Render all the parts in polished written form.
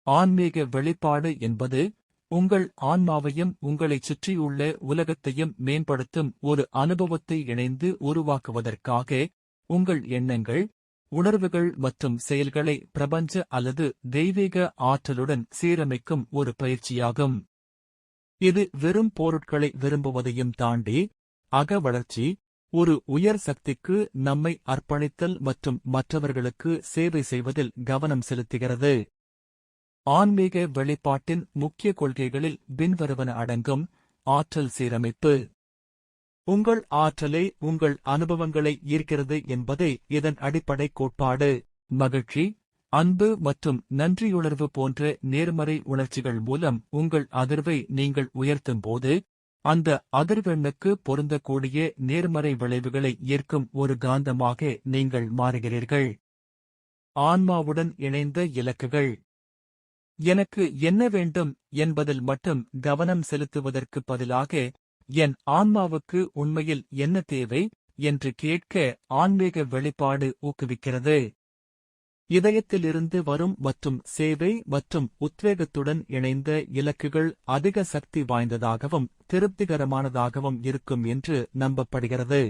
ஆன்மீக வெளிப்பாடு என்பது உங்கள் ஆன்மாவையும் உங்களைச் சுற்றியுள்ள உலகத்தையும் மேம்படுத்தும் ஒரு அனுபவத்தை இணைந்து உருவாக்குவதற்காக உங்கள் எண்ணங்கள், உணர்வுகள் மற்றும் செயல்களை பிரபஞ்ச அல்லது தெய்வீக ஆற்றலுடன் சீரமைக்கும் ஒரு பயிற்சியாகும். இது வெறும் பொருட்களை விரும்புவதையும் தாண்டி அக வளர்ச்சி, ஒரு உயர் சக்திக்கு நம்மை அர்ப்பணித்தல் மற்றும் மற்றவர்களுக்கு சேவை செய்வதில் கவனம் செலுத்துகிறது. ஆன்மீக வெளிப்பாட்டின் முக்கிய கொள்கைகளில் பின்வருவன அடங்கும். ஆற்றல் சீரமைப்பு. உங்கள் ஆற்றலே உங்கள் அனுபவங்களை ஈர்க்கிறது என்பதே இதன் அடிப்படை கோட்பாடு. மகிழ்ச்சி, அன்பு மற்றும் நன்றியுணர்வு போன்ற நேர்மறை உணர்ச்சிகள் மூலம் உங்கள் அதிர்வை நீங்கள் உயர்த்தும்போது, அந்த அதிர்வெண்ணுக்கு பொருந்தக்கூடிய நேர்மறை விளைவுகளை ஈர்க்கும் ஒரு காந்தமாக நீங்கள் மாறுகிறீர்கள். ஆன்மாவுடன் இணைந்த இலக்குகள். எனக்கு என்ன வேண்டும் என்பதில் மட்டும் கவனம் செலுத்துவதற்கு பதிலாக, என் ஆன்மாவுக்கு உண்மையில் என்ன தேவை என்று கேட்க ஆன்மீக வெளிப்பாடு ஊக்குவிக்கிறது. இதயத்திலிருந்து வரும் மற்றும் சேவை மற்றும் உத்வேகத்துடன் இணைந்த இலக்குகள் அதிக சக்தி வாய்ந்ததாகவும் திருப்திகரமானதாகவும் இருக்கும் என்று நம்பப்படுகிறது.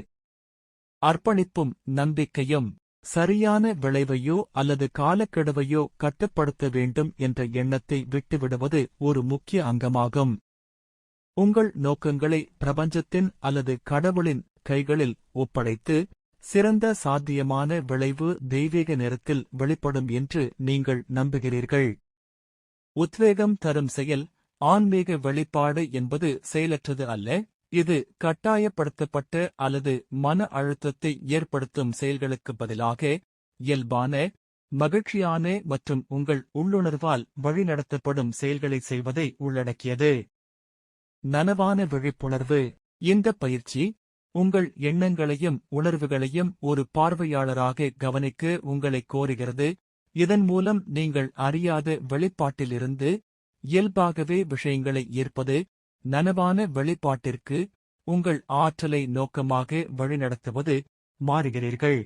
அர்ப்பணிப்பும் நம்பிக்கையும். சரியான விளைவையோ அல்லது காலக்கெடுவையோ கட்டுப்படுத்த வேண்டும் என்ற எண்ணத்தை விட்டுவிடுவது ஒரு முக்கிய அங்கமாகும். உங்கள் நோக்கங்களை பிரபஞ்சத்தின் அல்லது கடவுளின் கைகளில் ஒப்படைத்து, சிறந்த சாத்தியமான விளைவு தெய்வீக நேரத்தில் வெளிப்படும் என்று நீங்கள் நம்புகிறீர்கள். உத்வேகம் தரும் செயல். ஆன்மீக வெளிப்பாடு என்பது செயலற்றது அல்ல, இது கட்டாயப்படுத்தப்பட்ட அல்லது மன அழுத்தத்தை ஏற்படுத்தும் செயல்களுக்கு பதிலாக இயல்பான, மகிழ்ச்சியான மற்றும் உங்கள் உள்ளுணர்வால் வழிநடத்தப்படும் செயல்களை செய்வதை உள்ளடக்கியது. நனவான விழிப்புணர்வு. இந்த பயிற்சி உங்கள் எண்ணங்களையும் உணர்வுகளையும் ஒரு பார்வையாளராக கவனிக்க உங்களை கோருகிறது. இதன் மூலம் நீங்கள் அறியாத வெளிப்பாட்டிலிருந்து இயல்பாகவே விஷயங்களை ஈர்ப்பது, நனவான வெளிப்பாட்டிற்கு உங்கள் ஆற்றலை நோக்கமாக வழிநடத்துவது மாறுகிறீர்கள்.